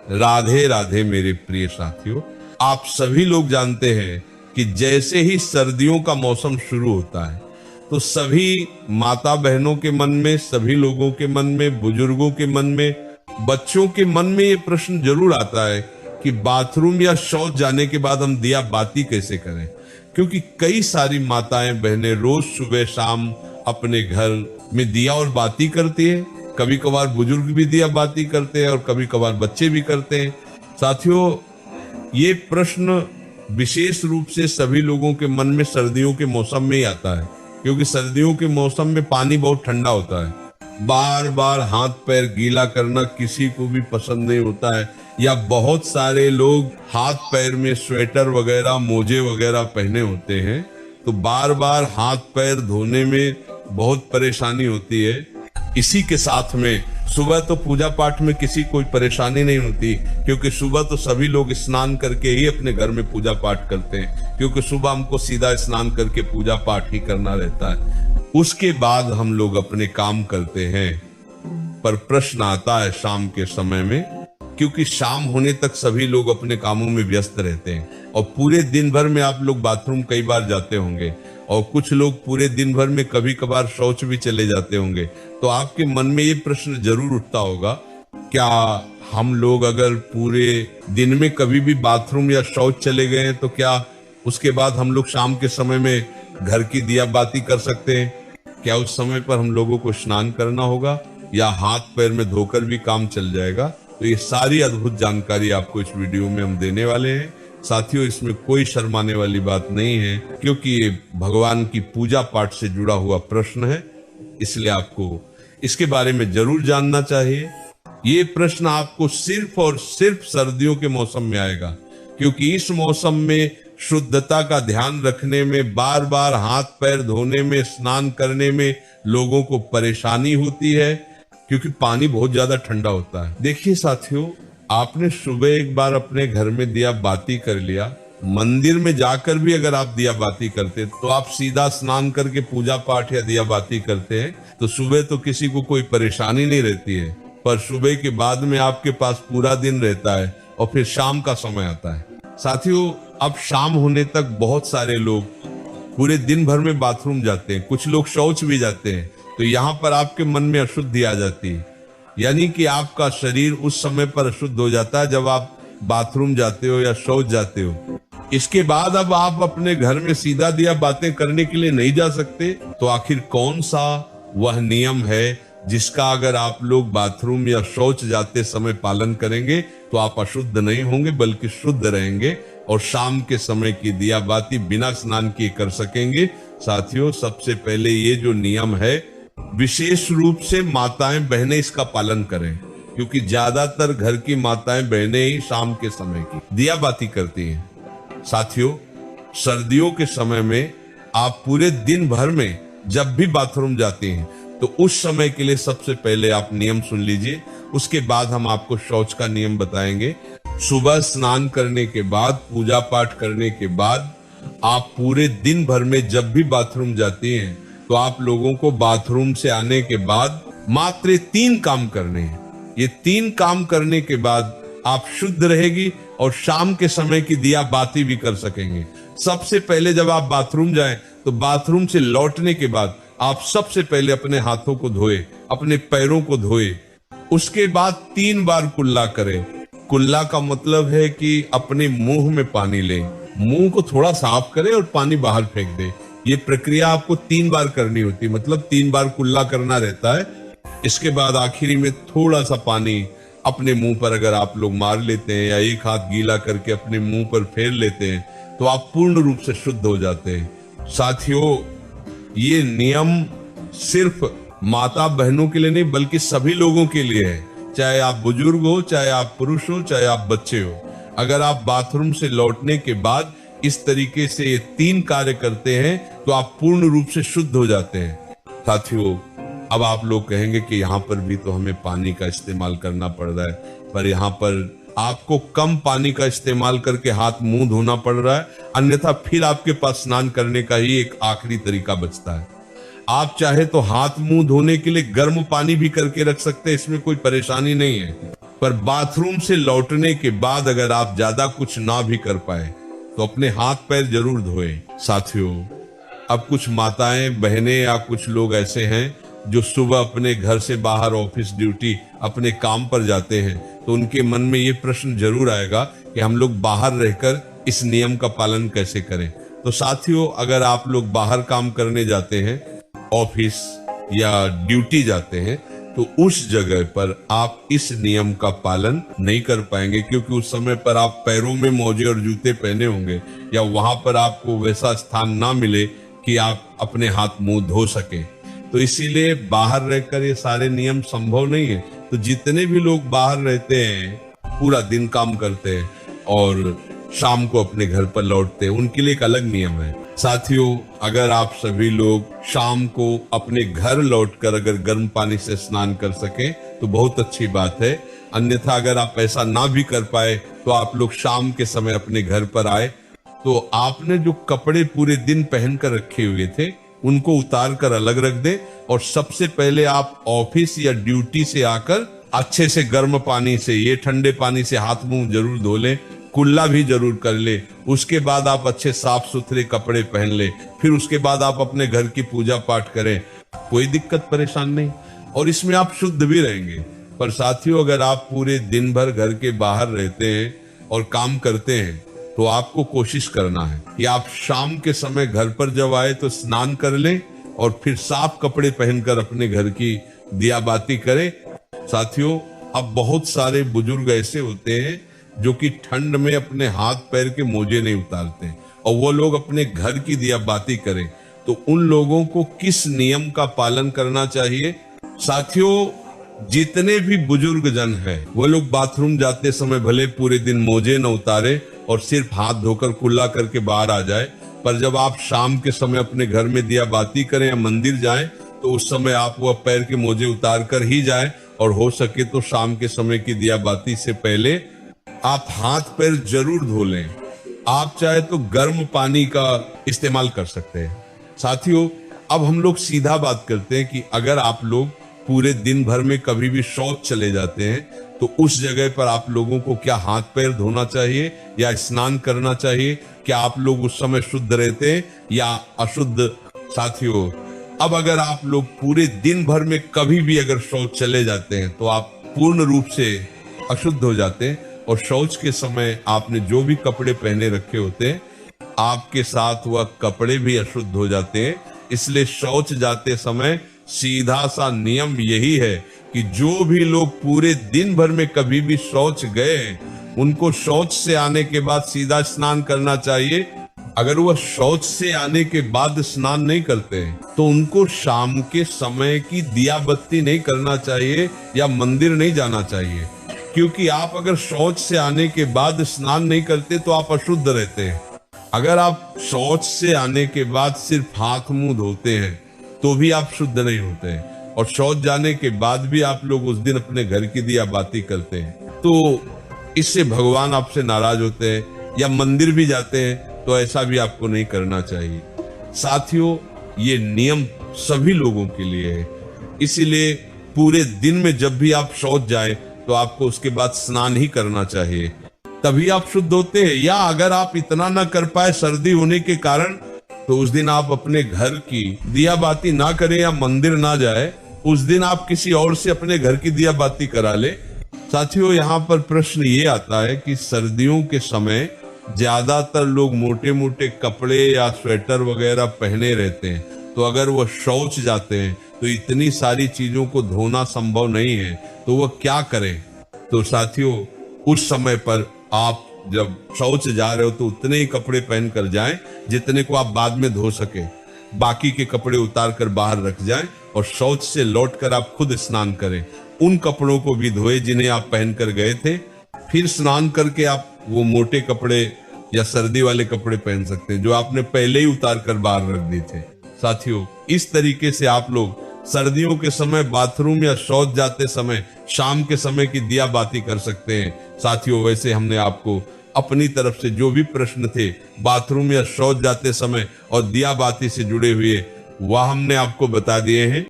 राधे राधे मेरे प्रिय साथियों। आप सभी लोग जानते हैं कि जैसे ही सर्दियों का मौसम शुरू होता है तो सभी माता बहनों के मन में, सभी लोगों के मन में, बुजुर्गों के मन में, बच्चों के मन में ये प्रश्न जरूर आता है कि बाथरूम या शौच जाने के बाद हम दिया बाती कैसे करें। क्योंकि कई सारी माताएं बहनें रोज सुबह शाम अपने घर में दिया और बाती करती है। कभी कभार बुजुर्ग भी दिया बाती करते हैं और कभी कभार बच्चे भी करते हैं। साथियों, ये प्रश्न विशेष रूप से सभी लोगों के मन में सर्दियों के मौसम में ही आता है, क्योंकि सर्दियों के मौसम में पानी बहुत ठंडा होता है। बार बार हाथ पैर गीला करना किसी को भी पसंद नहीं होता है, या बहुत सारे लोग हाथ पैर में स्वेटर वगैरह, मोजे वगैरह पहने होते हैं, तो बार बार हाथ पैर धोने में बहुत परेशानी होती है। इसी के साथ में सुबह तो पूजा पाठ में किसी कोई परेशानी नहीं होती, क्योंकि सुबह तो सभी लोग स्नान करके ही अपने घर में पूजा पाठ करते हैं, क्योंकि सुबह हमको सीधा स्नान करके पूजा पाठ ही करना रहता है। उसके बाद हम लोग अपने काम करते हैं। पर प्रश्न आता है शाम के समय में, क्योंकि शाम होने तक सभी लोग अपने कामों में व्यस्त रहते हैं और पूरे दिन भर में आप लोग बाथरूम कई बार जाते होंगे और कुछ लोग पूरे दिन भर में कभी कभार शौच भी चले जाते होंगे। तो आपके मन में ये प्रश्न जरूर उठता होगा, क्या हम लोग अगर पूरे दिन में कभी भी बाथरूम या शौच चले गए तो क्या उसके बाद हम लोग शाम के समय में घर की दिया बाती कर सकते हैं? क्या उस समय पर हम लोगों को स्नान करना होगा या हाथ पैर में धोकर भी काम चल जाएगा? तो ये सारी अद्भुत जानकारी आपको इस वीडियो में हम देने वाले हैं। साथियों, इसमें कोई शर्माने वाली बात नहीं है, क्योंकि ये भगवान की पूजा पाठ से जुड़ा हुआ प्रश्न है, इसलिए आपको इसके बारे में जरूर जानना चाहिए। ये प्रश्न आपको सिर्फ और सिर्फ सर्दियों के मौसम में आएगा, क्योंकि इस मौसम में शुद्धता का ध्यान रखने में, बार बार हाथ पैर धोने में, स्नान करने में लोगों को परेशानी होती है, क्योंकि पानी बहुत ज्यादा ठंडा होता है। देखिए साथियों, आपने सुबह एक बार अपने घर में दिया बाती कर लिया, मंदिर में जाकर भी अगर आप दिया बाती करते तो आप सीधा स्नान करके पूजा पाठ या दिया बाती करते हैं तो सुबह तो किसी को कोई परेशानी नहीं रहती है। पर सुबह के बाद में आपके पास पूरा दिन रहता है और फिर शाम का समय आता है। साथियों, अब शाम होने तक बहुत सारे लोग पूरे दिन भर में बाथरूम जाते हैं, कुछ लोग शौच भी जाते हैं, तो यहाँ पर आपके मन में अशुद्धि आ जाती है, यानी कि आपका शरीर उस समय पर अशुद्ध हो जाता है जब आप बाथरूम जाते हो या शौच जाते हो। इसके बाद अब आप अपने घर में सीधा दिया बातें करने के लिए नहीं जा सकते, तो आखिर कौन सा वह नियम है जिसका अगर आप लोग बाथरूम या शौच जाते समय पालन करेंगे तो आप अशुद्ध नहीं होंगे बल्कि शुद्ध रहेंगे और शाम के समय की दिया बाती बिना स्नान किए कर सकेंगे? साथियों, सबसे पहले ये जो नियम है, विशेष रूप से माताएं बहनें इसका पालन करें, क्योंकि ज्यादातर घर की माताएं बहनें ही शाम के समय की दिया बाती करती हैं। साथियों, सर्दियों के समय में आप पूरे दिन भर में जब भी बाथरूम जाते हैं तो उस समय के लिए सबसे पहले आप नियम सुन लीजिए, उसके बाद हम आपको शौच का नियम बताएंगे। सुबह स्नान करने के बाद, पूजा पाठ करने के बाद आप पूरे दिन भर में जब भी बाथरूम जाती हैं तो आप लोगों को बाथरूम से आने के बाद मात्र 3 काम करने हैं। ये 3 काम करने के बाद आप शुद्ध रहेगी और शाम के समय की दिया बाती भी कर सकेंगे। सबसे पहले जब आप बाथरूम जाएं तो बाथरूम से लौटने के बाद आप सबसे पहले अपने हाथों को धोए, अपने पैरों को धोए, उसके बाद 3 बार कुल्ला करें। कुल्ला का मतलब है कि अपने मुंह में पानी ले, मुंह को थोड़ा साफ करें और पानी बाहर फेंक दे। ये प्रक्रिया आपको 3 बार करनी होती है, मतलब 3 बार कुल्ला करना रहता है। इसके बाद आखिरी में थोड़ा सा पानी अपने मुंह पर अगर आप लोग मार लेते हैं या एक हाथ गीला करके अपने मुंह पर फेर लेते हैं तो आप पूर्ण रूप से शुद्ध हो जाते हैं। साथियों, ये नियम सिर्फ माता बहनों के लिए नहीं बल्कि सभी लोगों के लिए है, चाहे आप बुजुर्ग हो, चाहे आप पुरुष हो, चाहे आप बच्चे हो। अगर आप बाथरूम से लौटने के बाद इस तरीके से ये 3 कार्य करते हैं तो आप पूर्ण रूप से शुद्ध हो जाते हैं। साथियों, अब आप लोग कहेंगे कि यहाँ पर भी तो हमें पानी का इस्तेमाल करना पड़ रहा है, पर यहाँ पर आपको कम पानी का इस्तेमाल करके हाथ मुंह धोना पड़ रहा है, अन्यथा फिर आपके पास स्नान करने का ही एक आखिरी तरीका बचता है। आप चाहे तो हाथ मुंह धोने के लिए गर्म पानी भी करके रख सकते हैं, इसमें कोई परेशानी नहीं है। पर बाथरूम से लौटने के बाद अगर आप ज्यादा कुछ ना भी कर पाए तो अपने हाथ पैर जरूर धोएं। साथियों, अब कुछ माताएं बहनें या कुछ लोग ऐसे हैं जो सुबह अपने घर से बाहर ऑफिस ड्यूटी अपने काम पर जाते हैं, तो उनके मन में ये प्रश्न जरूर आएगा कि हम लोग बाहर रहकर इस नियम का पालन कैसे करें। तो साथियों, अगर आप लोग बाहर काम करने जाते हैं, ऑफिस या ड्यूटी जाते हैं, तो उस जगह पर आप इस नियम का पालन नहीं कर पाएंगे, क्योंकि उस समय पर आप पैरों में मोजे और जूते पहने होंगे या वहां पर आपको वैसा स्थान ना मिले कि आप अपने हाथ मुंह धो सके। तो इसीलिए बाहर रहकर ये सारे नियम संभव नहीं है। तो जितने भी लोग बाहर रहते हैं, पूरा दिन काम करते हैं और शाम को अपने घर पर लौटते हैं, उनके लिए एक अलग नियम है। साथियों, अगर आप सभी लोग शाम को अपने घर लौटकर अगर गर्म पानी से स्नान कर सके तो बहुत अच्छी बात है। अन्यथा अगर आप ऐसा ना भी कर पाए तो आप लोग शाम के समय अपने घर पर आए तो आपने जो कपड़े पूरे दिन पहन कर रखे हुए थे उनको उतार कर अलग रख दे, और सबसे पहले आप ऑफिस या ड्यूटी से आकर अच्छे से गर्म पानी से, ये ठंडे पानी से हाथ मुंह जरूर धो लें, कुल्ला भी जरूर कर ले। उसके बाद आप अच्छे साफ सुथरे कपड़े पहन ले, फिर उसके बाद आप अपने घर की पूजा पाठ करें, कोई दिक्कत परेशान नहीं, और इसमें आप शुद्ध भी रहेंगे। पर साथियों, अगर आप पूरे दिन भर घर के बाहर रहते हैं और काम करते हैं तो आपको कोशिश करना है कि आप शाम के समय घर पर जब आए तो स्नान कर लें और फिर साफ कपड़े पहनकर अपने घर की दिया बाती करें। साथियों, अब बहुत सारे बुजुर्ग ऐसे होते हैं जो कि ठंड में अपने हाथ पैर के मोजे नहीं उतारते और वो लोग अपने घर की दिया बाती करें, तो उन लोगों को किस नियम का पालन करना चाहिए? साथियों, जितने भी बुजुर्ग जन हैं वो लोग बाथरूम जाते समय भले पूरे दिन मोजे न उतारे और सिर्फ हाथ धोकर कुल्ला करके बाहर आ जाए, पर जब आप शाम के समय अपने घर में दिया बाती करें या मंदिर जाएं तो उस समय आप वह पैर के मोजे उतार कर ही जाएं, और हो सके तो शाम के समय की दिया बाती से पहले आप हाथ पैर जरूर धो लें। आप चाहे तो गर्म पानी का इस्तेमाल कर सकते हैं। साथियों, अब हम लोग सीधा बात करते हैं कि अगर आप लोग पूरे दिन भर में कभी भी शौच चले जाते हैं तो उस जगह पर आप लोगों को क्या हाथ पैर धोना चाहिए या स्नान करना चाहिए? क्या आप लोग उस समय शुद्ध रहते हैं या अशुद्ध? साथियों, अब अगर आप लोग पूरे दिन भर में कभी भी अगर शौच चले जाते हैं तो आप पूर्ण रूप से अशुद्ध हो जाते हैं, और शौच के समय आपने जो भी कपड़े पहने रखे होते हैं आपके साथ वह कपड़े भी अशुद्ध हो जाते हैं। इसलिए शौच जाते समय सीधा सा नियम यही है कि जो भी लोग पूरे दिन भर में कभी भी शौच गए उनको शौच से आने के बाद सीधा स्नान करना चाहिए। अगर वह शौच से आने के बाद स्नान नहीं करते तो उनको शाम के समय की दिया बत्ती नहीं करना चाहिए या मंदिर नहीं जाना चाहिए, क्योंकि आप अगर शौच से आने के बाद स्नान नहीं करते तो आप अशुद्ध रहते हैं। अगर आप शौच से आने के बाद सिर्फ हाथ मुंह धोते हैं तो भी आप शुद्ध नहीं होते हैं, और शौच जाने के बाद भी आप लोग उस दिन अपने घर की दिया बाती करते हैं तो इससे भगवान आपसे नाराज होते हैं, या मंदिर भी जाते हैं तो ऐसा भी आपको नहीं करना चाहिए। साथियों, ये नियम सभी लोगों के लिए है, इसीलिए पूरे दिन में जब भी आप शौच जाए तो आपको उसके बाद स्नान ही करना चाहिए, तभी आप शुद्ध होते हैं। या अगर आप इतना ना कर पाए सर्दी होने के कारण तो उस दिन आप अपने घर की दिया बाती ना करें या मंदिर ना जाए, उस दिन आप किसी और से अपने घर की दिया बाती करा ले। साथियों, यहाँ पर प्रश्न ये आता है कि सर्दियों के समय ज्यादातर लोग मोटे मोटे कपड़े या स्वेटर वगैरह पहने रहते हैं, तो अगर वो शौच जाते हैं तो इतनी सारी चीजों को धोना संभव नहीं है, तो वह क्या करें? तो साथियों, उस समय पर आप जब शौच जा रहे हो तो उतने ही कपड़े पहन कर जाएं जितने को आप बाद में धो सके, बाकी के कपड़े उतार कर बाहर रख जाएं और शौच से लौटकर आप खुद स्नान करें। उन कपड़ों को भी धोए जिन्हें आप पहन कर गए थे, फिर स्नान करके आप वो मोटे कपड़े या सर्दी वाले कपड़े पहन सकते हैं जो आपने पहले ही उतार कर बाहर रख दिए थे। साथियों, इस तरीके से आप लोग सर्दियों के समय बाथरूम या शौच जाते समय शाम के समय की दिया बाती कर सकते हैं। साथियों, वैसे हमने आपको अपनी तरफ से जो भी प्रश्न थे बाथरूम या शौच जाते समय और दिया बाती से जुड़े हुए वह हमने आपको बता दिए हैं।